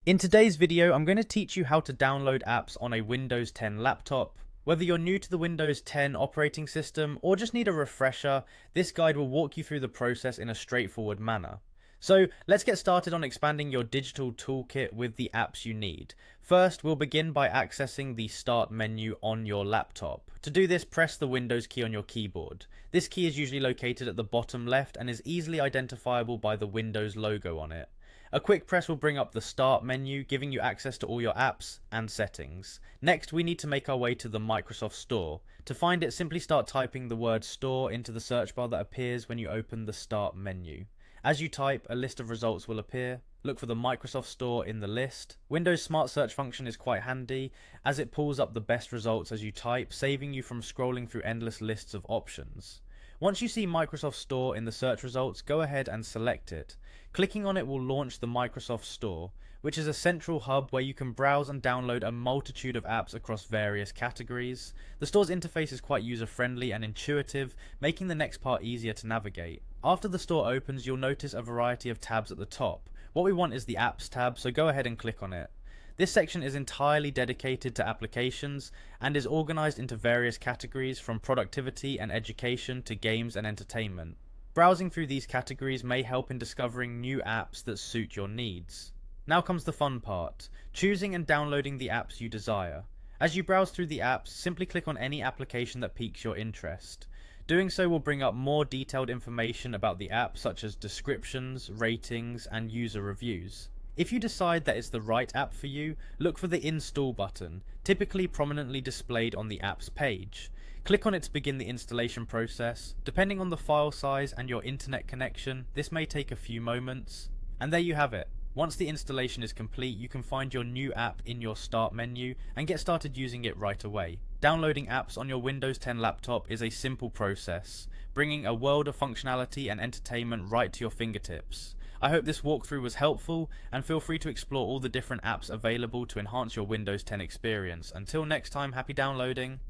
In today's video, I'm going to teach you how to download apps on a Windows 10 laptop. Whether you're new to the Windows 10 operating system or just need a refresher, this guide will walk you through the process in a straightforward manner. So let's get started on expanding your digital toolkit with the apps you need. First, we'll begin by accessing the Start menu on your laptop. To do this, press the Windows key on your keyboard. This key is usually located at the bottom left and is easily identifiable by the Windows logo on it. A quick press will bring up the Start menu, giving you access to all your apps and settings. Next, we need to make our way to the Microsoft Store. To find it, simply start typing the word Store into the search bar that appears when you open the Start menu. As you type, a list of results will appear. Look for the Microsoft Store in the list. Windows Smart Search function is quite handy, as it pulls up the best results as you type, saving you from scrolling through endless lists of options. Once you see Microsoft Store in the search results, go ahead and select it. Clicking on it will launch the Microsoft Store, which is a central hub where you can browse and download a multitude of apps across various categories. The store's interface is quite user-friendly and intuitive, making the next part easier to navigate. After the store opens, you'll notice a variety of tabs at the top. What we want is the Apps tab, so go ahead and click on it. This section is entirely dedicated to applications and is organized into various categories from productivity and education to games and entertainment. Browsing through these categories may help in discovering new apps that suit your needs. Now comes the fun part, choosing and downloading the apps you desire. As you browse through the apps, simply click on any application that piques your interest. Doing so will bring up more detailed information about the app, such as descriptions, ratings, and user reviews. If you decide that it's the right app for you, look for the Install button, typically prominently displayed on the app's page. Click on it to begin the installation process. Depending on the file size and your internet connection, this may take a few moments. And there you have it. Once the installation is complete, you can find your new app in your Start menu and get started using it right away. Downloading apps on your Windows 10 laptop is a simple process, bringing a world of functionality and entertainment right to your fingertips. I hope this walkthrough was helpful, and feel free to explore all the different apps available to enhance your Windows 10 experience. Until next time, happy downloading!